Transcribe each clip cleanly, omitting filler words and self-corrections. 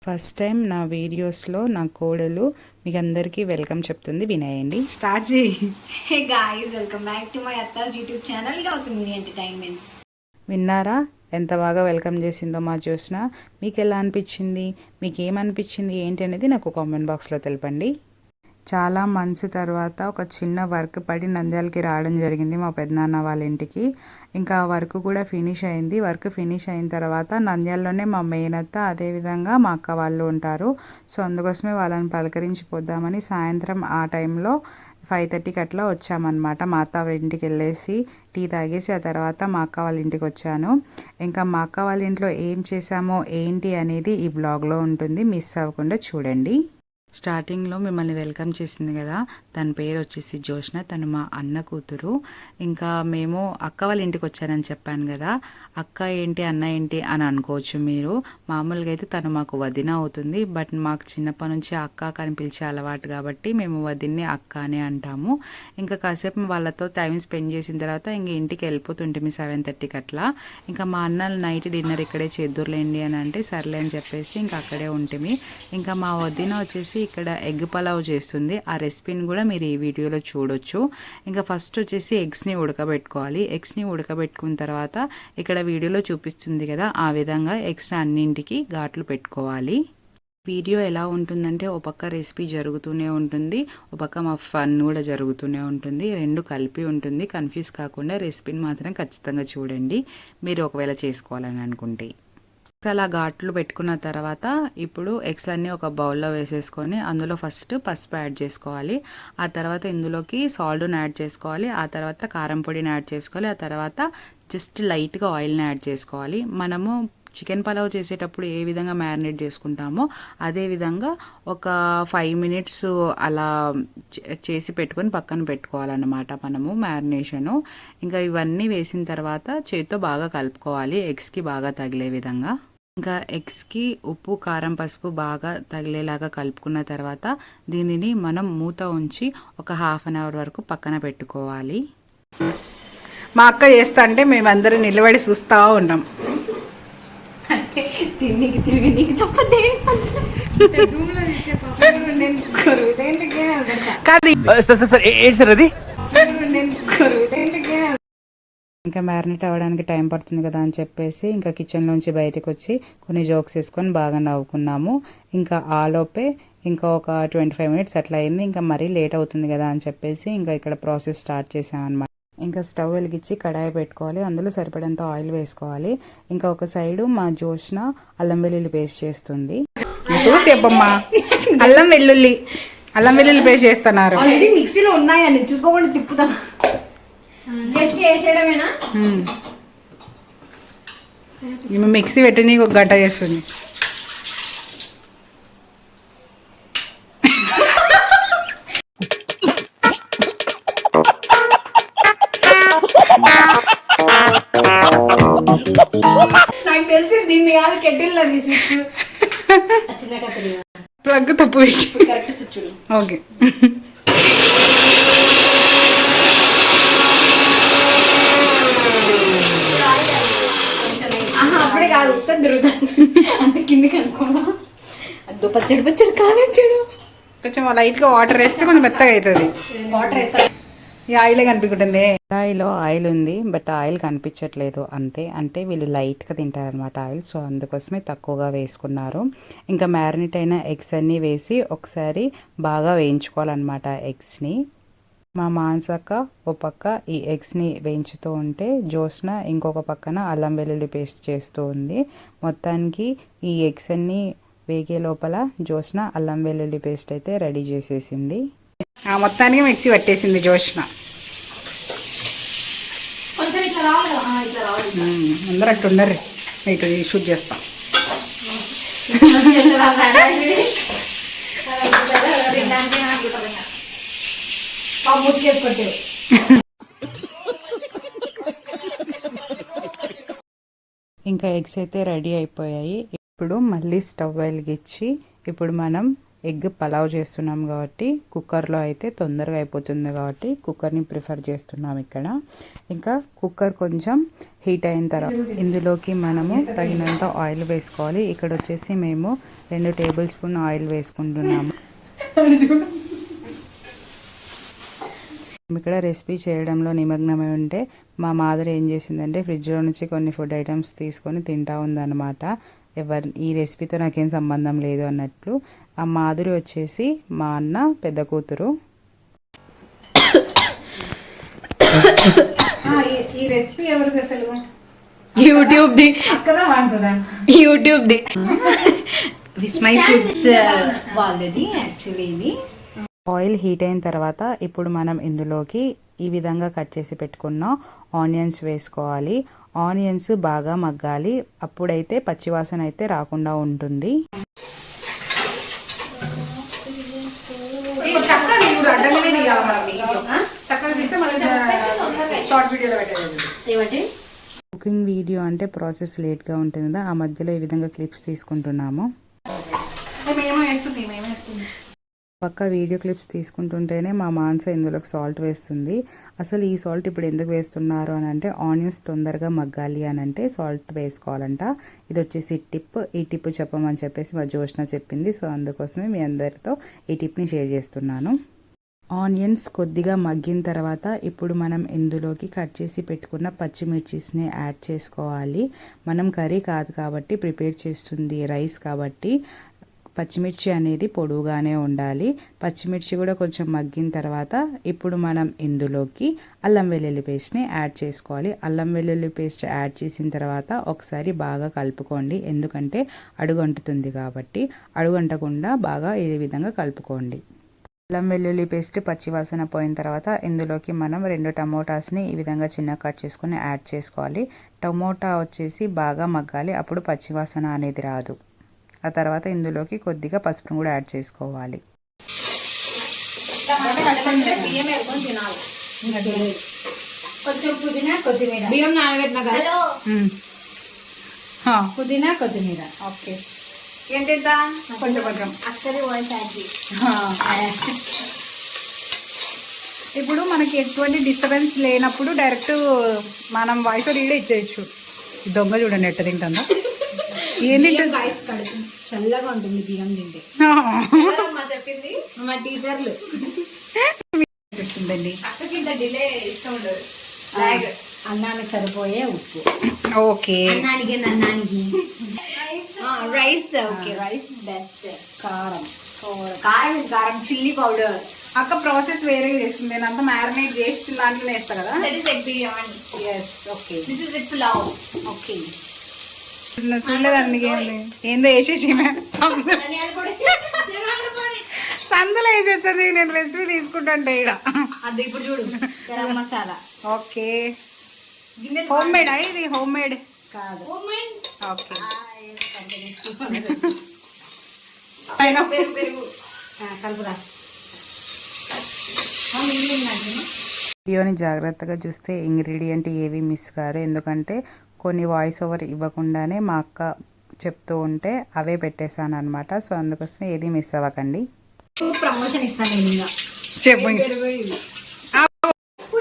First time నా వీడియోస్లో నా కోడలు మీకు అందరికీ వెల్కమ్ చెప్తుంది, వినేయండి. స్టార్ట్ చేయి. Hey guys, welcome back to my అత్తాస్ యూట్యూబ్ ఛానల్ గౌతమి ఎంటర్టైన్మెంట్స్. విన్నారా ఎంత బాగా వెల్కమ్ చేసిందో మా జ్యోత్స్న? మీకు ఎలా అనిపించింది? మీకు ఏమనిపించింది ఏంటి అనేది నాకు కామెంట్ బాక్స్లో తెలపండి. చాలా మంత్స్ తర్వాత ఒక చిన్న వర్క్ పడి నంద్యాలకి రావడం జరిగింది మా పెద్దనాన్న వాళ్ళ ఇంటికి. ఇంకా ఆ వర్క్ కూడా ఫినిష్ అయింది. వర్క్ ఫినిష్ అయిన తర్వాత నంద్యాలలోనే మా మేనత్త, అదేవిధంగా మా అక్క వాళ్ళు ఉంటారు. సో అందుకోసమే వాళ్ళని పలకరించిపోద్దామని సాయంత్రం ఆ టైంలో 5:30కి అట్లా వచ్చామన్నమాట. మా అత్త వాళ్ళ ఇంటికి వెళ్ళేసి టీ తాగేసి ఆ తర్వాత మా అక్క వాళ్ళ ఇంటికి వచ్చాను. ఇంకా మా అక్క వాళ్ళ ఇంట్లో ఏం చేసామో ఏంటి అనేది ఈ బ్లాగ్లో ఉంటుంది, మిస్ అవ్వకుండా చూడండి. స్టార్టింగ్లో మిమ్మల్ని వెల్కమ్ చేసింది కదా, తన పేరు వచ్చేసి జ్యోత్స్న, తను మా అన్న కూతురు. ఇంకా మేము అక్క వాళ్ళ ఇంటికి వచ్చానని చెప్పాను కదా, అక్క ఏంటి అన్న ఏంటి అని అనుకోవచ్చు మీరు. మామూలుగా అయితే తను మాకు వదిన అవుతుంది, బట్ మాకు చిన్నప్పటి నుంచి అక్క అని పిలిచే అలవాటు కాబట్టి మేము వదిన్ని అక్క అనే అంటాము. ఇంకా కాసేపు వాళ్ళతో టైం స్పెండ్ చేసిన తర్వాత ఇంక ఇంటికి వెళ్ళిపోతుంటే 7:30కి అట్లా. ఇంకా మా అన్న నైట్ డిన్నర్ ఇక్కడే చేద్దురులేండి అని అంటే సర్లే అని చెప్పేసి ఇంకా అక్కడే ఉంటిమి. ఇంకా మా వదిన వచ్చేసి ఇక్కడ ఎగ్ పలావ్ చేస్తుంది. ఆ రెసిపీని కూడా మీరు ఈ వీడియోలో చూడొచ్చు. ఇంకా ఫస్ట్ వచ్చేసి ఎగ్స్ని ఉడకబెట్టుకోవాలి. ఎగ్స్ని ఉడకబెట్టుకున్న తర్వాత ఇక్కడ వీడియోలో చూపిస్తుంది కదా, ఆ విధంగా ఎగ్స్ అన్నింటికి ఘాట్లు పెట్టుకోవాలి. వీడియో ఎలా ఉంటుందంటే ఒక పక్క రెసిపీ జరుగుతూనే ఉంటుంది, ఒక పక్క మా ఫన్ కూడా జరుగుతూనే ఉంటుంది, రెండు కలిపి ఉంటుంది. కన్ఫ్యూజ్ కాకుండా రెసిపీని మాత్రం ఖచ్చితంగా చూడండి మీరు ఒకవేళ చేసుకోవాలని అనుకుంటే. అలా ఘాట్లు పెట్టుకున్న తర్వాత ఇప్పుడు ఎగ్స్ అన్నీ ఒక బౌల్లో వేసేసుకొని అందులో ఫస్ట్ పసుపు యాడ్ చేసుకోవాలి. ఆ తర్వాత ఇందులోకి సాల్ట్ని యాడ్ చేసుకోవాలి. ఆ తర్వాత కారం పొడిని యాడ్ చేసుకోవాలి. ఆ తర్వాత జస్ట్ లైట్గా ఆయిల్ని యాడ్ చేసుకోవాలి. మనము చికెన్ పలావ్ చేసేటప్పుడు ఏ విధంగా మ్యారినేట్ చేసుకుంటామో అదేవిధంగా ఒక 5 మినిట్స్ అలా చేసి పెట్టుకొని పక్కన పెట్టుకోవాలన్నమాట మనము మ్యారినేషను. ఇంకా ఇవన్నీ వేసిన తర్వాత చేతితో బాగా కలుపుకోవాలి, ఎగ్స్కి బాగా తగిలే విధంగా. ఇంకా ఎగ్స్కి ఉప్పు, కారం, పసుపు బాగా తగిలేలాగా కలుపుకున్న తర్వాత దీనిని మనం మూత ఉంచి ఒక ½ అన్ అవర్ వరకు పక్కన పెట్టుకోవాలి. మా అక్క చేస్తా అంటే మేమందరం నిలబడి చూస్తూ ఉన్నాం. తిన్నికి తిరగనీకి తప్ప ఇంకా మ్యారినేట్ అవ్వడానికి టైం పడుతుంది కదా అని చెప్పేసి ఇంకా కిచెన్లోంచి బయటకు వచ్చి కొన్ని జోక్స్ వేసుకొని బాగా నవ్వుకున్నాము. ఇంకా ఆలోపే ఇంకా ఒక 25 మినిట్స్ అట్లా అయింది. ఇంకా మరీ లేట్ అవుతుంది కదా అని చెప్పేసి ఇంకా ఇక్కడ ప్రాసెస్ స్టార్ట్ చేసామన్నమాట. ఇంకా స్టవ్ వెలిగించి కడాయి పెట్టుకోవాలి, అందులో సరిపడేంత ఆయిల్ వేసుకోవాలి. ఇంకా ఒక సైడు మా జ్యోత్స్న అల్లం వెల్లుల్లి పేస్ట్ చేస్తుంది. చూసి చెప్పమ్మా, అల్లం వెల్లుల్లి పేస్ట్ చేస్తున్నారు. మిక్సీలో ఉన్నాయని చూసుకోకుండా తిప్పుతా, జస్ట్ వేసేయడమేనా? మిక్సీ పెట్టి నీకు ఒక గంట చేస్తుంది. నాకు తెలిసి దీన్ని కాదు, కెటిల్ ప్లగ్ తప్పు పెట్టి కరెక్ట్ స్విచ్. ఓకే. అప్పుడే కాదు, వస్తుంది తిరుగుతుంది అంత కిందికి అనుకోవడం. అదో పచ్చడి కాలం చూడు. కొంచెం లైట్గా వాటర్ వేస్తే కొంచెం మెత్తగా అవుతుంది. వాటర్ వేస్తారు, ఈ ఆయిలే కనిపించుంటుంది. కడాయిలో ఆయిల్ ఉంది, బట్ ఆయిల్ కనిపించట్లేదు అంతే. అంటే వీళ్ళు లైట్గా తింటారనమాట ఆయిల్, సో అందుకోసమే తక్కువగా వేసుకున్నారు. ఇంకా మ్యారినేట్ అయిన ఎగ్స్ అన్నీ వేసి ఒకసారి బాగా వేయించుకోవాలన్నమాట ఎగ్స్ని. మా మానసక్క ఒక పక్క ఈ ఎగ్స్ని వేయించుతూ ఉంటే జ్యోత్స్న ఇంకొక పక్కన అల్లం వెల్లుల్లి పేస్ట్ చేస్తూ ఉంది. మొత్తానికి ఈ ఎగ్స్ అన్నీ వేగే లోపల జ్యోత్స్న అల్లం వెల్లుల్లి పేస్ట్ అయితే రెడీ చేసేసింది. మొత్తానికి మిక్సీ పట్టేసింది జ్యోత్స్న. అందరూ అట్టు ఉండరు, ఇటు షూట్ చేస్తాం. ఇంకా ఎగ్స్ అయితే రెడీ అయిపోయాయి. ఇప్పుడు మళ్ళీ స్టవ్ వెలిగించి ఇప్పుడు మనం ఎగ్ పలావ్ చేస్తున్నాం కాబట్టి కుక్కర్లో అయితే తొందరగా అయిపోతుంది కాబట్టి కుక్కర్ని ప్రిఫర్ చేస్తున్నాం ఇక్కడ. ఇంకా కుక్కర్ కొంచెం హీట్ అయిన తర్వాత ఇందులోకి మనము తగినంత ఆయిల్ వేసుకోవాలి. ఇక్కడ వచ్చేసి మేము 2 టేబుల్ స్పూన్ ఆయిల్ వేసుకుంటున్నాము. ఇక్కడ రెసిపీ చేయడంలో నిమగ్నమై ఉంటే మా మాధురి ఏం చేసిందంటే ఫ్రిడ్జ్లో నుంచి కొన్ని ఫుడ్ ఐటమ్స్ తీసుకొని తింటా ఉందన్నమాట. ఈ రెసిపీతో నాకేం సంబంధం లేదు అన్నట్లు. ఆ మాధురి వచ్చేసి మా అన్న పెద్ద కూతురు. ఈ రెసిపీ ఎవరిది అసలు? యూట్యూబ్ది. అక్కదా వాంచదా? యూట్యూబ్ది. విస్మై ఫుడ్స్ వాళ్ళది యాక్చువల్లీ ఇది. ఆయిల్ హీట్ అయిన తర్వాత ఇప్పుడు మనం ఇందులోకి ఈ విధంగా కట్ చేసి పెట్టుకున్న ఆనియన్స్ వేసుకోవాలి. ఆనియన్స్ బాగా మగ్గాలి, అప్పుడైతే పచ్చివాసన అయితే రాకుండా ఉంటుంది. కుకింగ్ వీడియో అంటే ప్రాసెస్ లేట్గా ఉంటుంది కదా, ఆ మధ్యలో ఈ విధంగా క్లిప్స్ తీసుకుంటున్నాము. పక్క వీడియో క్లిప్స్ తీసుకుంటుంటేనే మా మానస ఇందులోకి సాల్ట్ వేస్తుంది. అసలు ఈ సాల్ట్ ఇప్పుడు ఎందుకు వేస్తున్నారు అని అంటే ఆనియన్స్ తొందరగా మగ్గాలి అని అంటే సాల్ట్ వేసుకోవాలంట. ఇది వచ్చేసి టిప్. ఈ టిప్ చెప్పమని చెప్పేసి మా జోష్న చెప్పింది. సో అందుకోసమే మీ అందరితో ఈ టిప్ని షేర్ చేస్తున్నాను. ఆనియన్స్ కొద్దిగా మగ్గిన తర్వాత ఇప్పుడు మనం ఇందులోకి కట్ చేసి పెట్టుకున్న పచ్చిమిర్చిస్ని యాడ్ చేసుకోవాలి. మనం కర్రీ కాదు కాబట్టి ప్రిపేర్ చేస్తుంది రైస్ కాబట్టి పచ్చిమిర్చి అనేది పొడుగానే ఉండాలి. పచ్చిమిర్చి కూడా కొంచెం మగ్గిన తర్వాత ఇప్పుడు మనం ఇందులోకి అల్లం వెల్లుల్లి పేస్ట్ని యాడ్ చేసుకోవాలి. అల్లం వెల్లుల్లి పేస్ట్ యాడ్ చేసిన తర్వాత ఒకసారి బాగా కలుపుకోండి, ఎందుకంటే అడుగంటుతుంది కాబట్టి. అడుగంటకుండా బాగా ఈ విధంగా కలుపుకోండి. అల్లం వెల్లుల్లి పేస్ట్ పచ్చివాసన పోయిన తర్వాత ఇందులోకి మనం 2 టమోటాస్ని ఈ విధంగా చిన్న కట్ చేసుకుని యాడ్ చేసుకోవాలి. టమోటా వచ్చేసి బాగా మగ్గాలి, అప్పుడు పచ్చివాసన అనేది రాదు. ఆ తర్వాత ఇందులోకి కొద్దిగా పసుపును కూడా యాడ్ చేసుకోవాలి. కొంచెం పుదీనా కొత్తిమీర, బియ్యం నానబెట్టిన పుదీనా కొత్తిమీర. ఓకే, ఏంటంట కొంచెం కొంచెం అక్కడి వాయిస్ ఇప్పుడు మనకి ఎటువంటి డిస్టర్బెన్స్ లేనప్పుడు డైరెక్ట్ మనం వాయిస్ రీడ్ ఇచ్చేయచ్చు. దొంగ చూడండి ఎట్ట తింటుందా. ఏంటి చల్లగా ఉంటుంది బియ్యం తింటే చెప్పింది మా టీచర్లు. చెప్తుందండి డిలే ఇష్టం ఉండదు. అన్నానికి సరిపోయే ఉప్పు. ఓకే, అన్నానికి రైస్. Okay, rice best. కారం కారం కారం చిల్లీ పౌడర్. అక్క ప్రాసెస్ వేరే చేస్తుంది. నేను అంతా మ్యారినేట్ చేసి దాంట్లో వేస్తా కదా. Okay, this is it pulao. Okay, చూడలేదండి ఏందో వేసేసి సందులో వేసేస్తుంది. నేను రెసిపీ తీసుకుంటాంటే ఇక్కడ అది ఇప్పుడు చూడు garam masala. Okay, home made ఇది హోమ్ మేడ్ కాదు. ఓకే, కలుపురా. వీడియోని జాగ్రత్తగా చూస్తే ఇంగ్రీడియంట్ ఏవి మిస్ కారు, ఎందుకంటే కొన్ని వాయిస్ ఓవర్ ఇవ్వకుండానే మా అక్క చెప్తూ ఉంటే అవే పెట్టేశాను అనమాట. సో అందుకోసమే ఏది మిస్ అవ్వకండి. ప్రమోషన్ ఇస్తాను నేను ఇంకా. చెప్పు.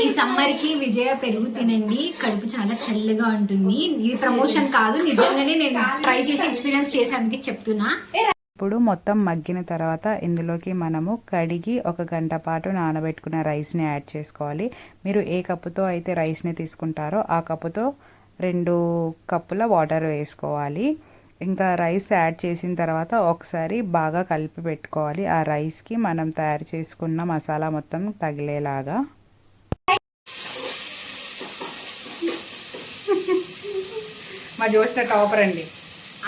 ఈ సమ్మర్ కి విజయ పెరుగు తినండి, కడుపు చాలా చల్లగా ఉంటుంది. ఇది ప్రమోషన్ కాదు, నిజంగానే నేను ట్రై చేసి ఎక్స్పీరియన్స్ చేసేందుకు చెప్తున్నా. ఇప్పుడు మొత్తం మగ్గిన తర్వాత ఇందులోకి మనము కడిగి 1 గంట పాటు నానబెట్టుకున్న రైస్ని యాడ్ చేసుకోవాలి. మీరు ఏ కప్పుతో అయితే రైస్ని తీసుకుంటారో ఆ కప్పుతో 2 కప్పుల వాటర్ వేసుకోవాలి. ఇంకా రైస్ యాడ్ చేసిన తర్వాత ఒకసారి బాగా కలిపి పెట్టుకోవాలి. ఆ రైస్కి మనం తయారు చేసుకున్న మసాలా మొత్తం తగిలేలాగా. మా జోష్న టాపర్ అండి.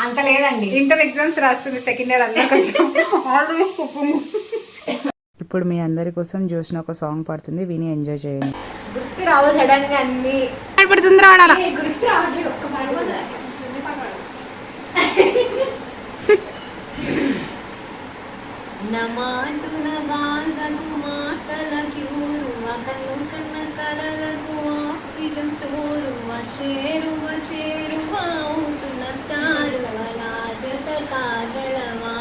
అంత లేదండి, ఇంటర్ ఎగ్జామ్స్ రాస్తుంది సెకండ్ ఇయర్ అందరూ. ఇప్పుడు మీ అందరి కోసం జోష్న ఒక సాంగ్ పడుతుంది, విని ఎంజాయ్ చేయండి. గుర్తు రావు సడన్ గా అన్ని పడుతుంది రావాలా. గుర్తు రావట్లేదు. ఒక్క పాట నమాటున బాధకు మాటలకి ఊరువ కన్ను కన్న కలలకు ఆక్సిజన్ స్టోరువ చేరువ చేరువ అవుతున్న స్టారువ నా జత కాగలవా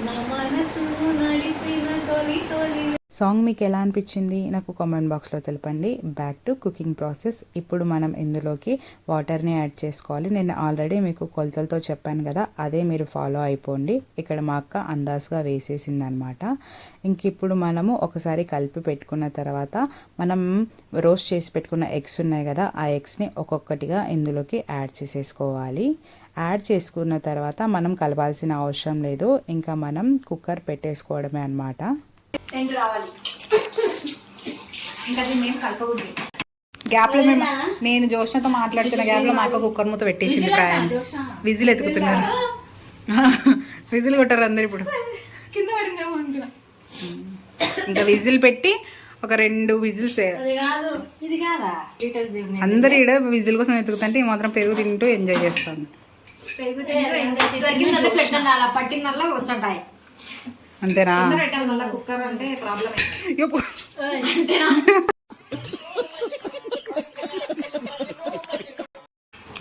నమన మనసును నడిపిన తొలి తొలి. సాంగ్ మీకు ఎలా అనిపించింది నాకు కామెంట్ బాక్స్లో తెలపండి. Back to cooking process. ఇప్పుడు మనం ఇందులోకి వాటర్ని యాడ్ చేసుకోవాలి. నేను ఆల్రెడీ మీకు కొలతలతో చెప్పాను కదా, అదే మీరు ఫాలో అయిపోండి. ఇక్కడ మా అక్క అందాజుగా వేసేసింది అనమాట. ఇంక ఇప్పుడు మనము ఒకసారి కలిపి పెట్టుకున్న తర్వాత మనం రోస్ట్ చేసి పెట్టుకున్న ఎగ్స్ ఉన్నాయి కదా, ఆ ఎగ్స్ని ఒక్కొక్కటిగా ఇందులోకి యాడ్ చేసేసుకోవాలి. యాడ్ చేసుకున్న తర్వాత మనం కలపాల్సిన అవసరం లేదు, ఇంకా మనం కుక్కర్ పెట్టేసుకోవడమే అనమాట. రెండు రావాలి ఇంకా దీన్ని ఏం కలపకూడదు. గ్యాప్లో నేను జోష్నతో మాట్లాడుతున్న గ్యాప్లో మా అక్క కుక్కర్ మూత పెట్టేసింది ఫ్రెండ్స్. విజిల్ ఎత్తుకుతున్నారు. విజిల్ కొట్టారు అందరు ఇప్పుడు. కింద పడిందేమో అనుకున్నా. ఇంకా విజిల్ పెట్టి ఒక 2 విజిల్స్ లీటర్స్ దేవుని అందరు ఈడ విజిల్ కోసం ఎత్తుకుతుంటే ఈ మాత్రం పెరుగు తింటూ ఎంజాయ్ చేస్తాను. పెరుగు తింటూ ఎంజాయ్ చేసి దొరికిందంటే పెట్టండి, అలా పట్టిందల్లా వచ్చాయి. అంతేనా? కింద పెట్టాలి మళ్ళీ కుక్కర్ అంటే ప్రాబ్లం. యప్పు.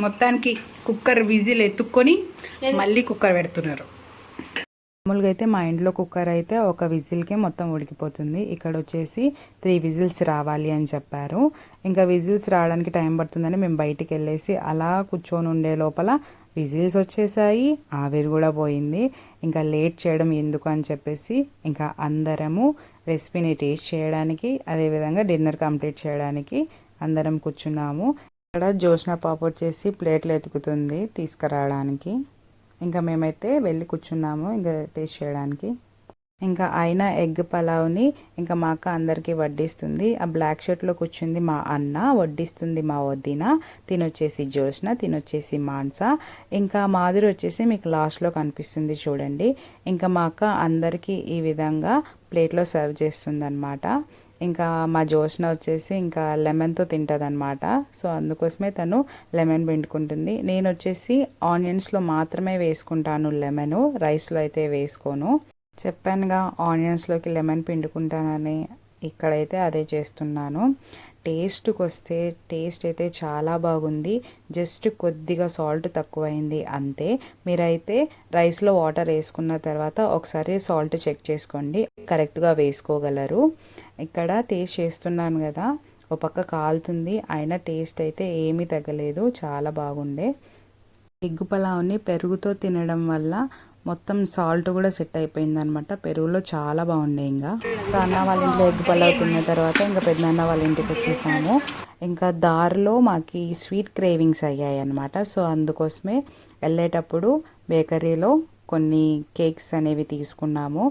మొత్తానికి కుక్కర్ విజిల్ ఎత్తుక్కొని మళ్ళీ కుక్కర్ పెడుతున్నారు. మామూలుగా అయితే మా ఇంట్లో కుక్కర్ అయితే ఒక విజిల్కే మొత్తం ఉడికిపోతుంది. ఇక్కడ వచ్చేసి 3 విజిల్స్ రావాలి అని చెప్పారు. ఇంకా విజిల్స్ రావడానికి టైం పడుతుందని మేము బయటికి వెళ్ళేసి అలా కూర్చొని ఉండే లోపల విజిల్స్ వచ్చేసాయి, ఆవిరి కూడా పోయింది. ఇంకా లేట్ చేయడం ఎందుకు అని చెప్పేసి ఇంకా అందరము రెసిపీని టేస్ట్ చేయడానికి, అదేవిధంగా డిన్నర్ కంప్లీట్ చేయడానికి అందరం కూర్చున్నాము. ఇక్కడ జోష్న పాప వచ్చేసి ప్లేట్లు ఎతుకుతుంది తీసుకురావడానికి. ఇంకా మేమైతే వెళ్ళి కూర్చున్నాము ఇంకా టేస్ట్ చేయడానికి. ఇంకా అయినా ఎగ్ పలావ్ని ఇంకా మా అక్క అందరికీ వడ్డిస్తుంది. ఆ బ్లాక్ షర్ట్లో కూర్చుంది మా అన్న, వడ్డిస్తుంది మా వదిన. తినొచ్చేసి జోష్న, తినొచ్చేసి మాన్స, ఇంకా మాధురి వచ్చేసి మీకు లాస్ట్లో కనిపిస్తుంది చూడండి. ఇంకా మా అక్క అందరికీ ఈ విధంగా ప్లేట్లో సర్వ్ చేస్తుంది అనమాట. ఇంకా మా జోష్న వచ్చేసి ఇంకా లెమన్తో తింటుంది అనమాట. సో అందుకోసమే తను లెమన్ పిండుకుంటుంది. నేను వచ్చేసి ఆనియన్స్లో మాత్రమే వేసుకుంటాను లెమన్, రైస్లో అయితే వేసుకోను. చెప్పానుగా ఆనియన్స్లోకి లెమన్ పిండుకుంటానని, ఇక్కడైతే అదే చేస్తున్నాను. టేస్ట్కి వస్తే టేస్ట్ అయితే చాలా బాగుంది. జస్ట్ కొద్దిగా సాల్ట్ తక్కువైంది అంతే. మీరైతే రైస్లో వాటర్ వేసుకున్న తర్వాత ఒకసారి సాల్ట్ చెక్ చేసుకోండి, కరెక్ట్గా వేసుకోగలరు. ఇక్కడ టేస్ట్ చేస్తున్నాను కదా, ఒక పక్క కాలుతుంది, అయినా టేస్ట్ అయితే ఏమీ తగ్గలేదు, చాలా బాగుండే. ఎగ్ పలావ్ని పెరుగుతో తినడం వల్ల మొత్తం సాల్ట్ కూడా సెట్ అయిపోయింది అనమాట. పెరుగులో చాలా బాగుండే. ఇంకా అన్న వాళ్ళ ఇంట్లో ఎగ్ పలావ్ తిన్న తర్వాత ఇంకా పెద్దనాన్న వాళ్ళ ఇంటికి వచ్చేసాము. ఇంకా దారిలో మాకు స్వీట్ క్రేవింగ్స్ అయ్యాయి అనమాట. సో అందుకోసమే వెళ్ళేటప్పుడు బేకరీలో కొన్ని కేక్స్ అనేవి తీసుకున్నాము.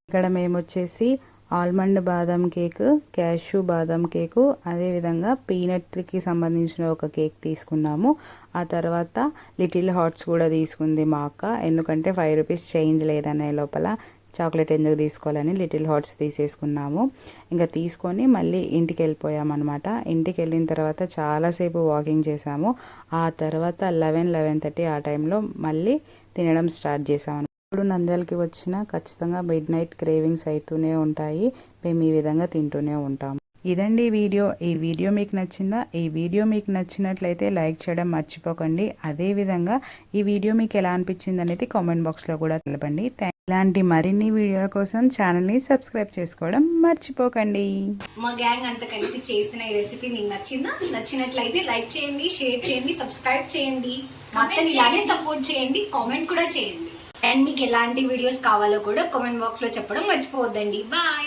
ఇక్కడ మేము వచ్చేసి ఆల్మండ్ బాదం కేక్, క్యాష్యూ బాదం కేకు, అదేవిధంగా పీనట్కి సంబంధించిన ఒక కేక్ తీసుకున్నాము. ఆ తర్వాత లిటిల్ హార్ట్స్ కూడా తీసుకుంది మా అక్క, ఎందుకంటే 5 రూపీస్ చేంజ్ లేదనే లోపల చాక్లెట్ ఎందుకు తీసుకోవాలని లిటిల్ హార్ట్స్ తీసేసుకున్నాము. ఇంకా తీసుకొని మళ్ళీ ఇంటికి వెళ్ళిపోయామన్నమాట. ఇంటికి వెళ్ళిన తర్వాత చాలాసేపు వాకింగ్ చేసాము. ఆ తర్వాత 11-11:30 ఆ టైంలో మళ్ళీ తినడం స్టార్ట్ చేసాము. ఇప్పుడు నంద్యాలకి వచ్చినా ఖచ్చితంగా మిడ్ నైట్ క్రేవింగ్స్ అవుతూనే ఉంటాయి. మేము ఈ విధంగా తింటూనే ఉంటాము. ఇదండి వీడియో. ఈ వీడియో మీకు నచ్చిందా? ఈ వీడియో మీకు నచ్చినట్లయితే లైక్ చేయడం మర్చిపోకండి. అదేవిధంగా ఈ వీడియో మీకు ఎలా అనిపించింది అనేది కామెంట్ బాక్స్లో కూడా తెలపండి. ఇలాంటి మరిన్ని వీడియోల కోసం ఛానల్ని సబ్స్క్రైబ్ చేసుకోవడం మర్చిపోకండి. మా గ్యాంగ్ అంతా కలిసి చేసిన ఈ రెసిపీ మీకు నచ్చిందా? నచ్చినట్లయితే లైక్ చేయండి, షేర్ చేయండి, సబ్స్క్రైబ్ చేయండి, మొత్తం ఇలానే సపోర్ట్ చేయండి, కామెంట్ కూడా చేయండి. అండ్ మీకు ఎలాంటి వీడియోస్ కావాలో కూడా కామెంట్ బాక్స్ లో చెప్పడం మర్చిపోవద్దండి. బాయ్.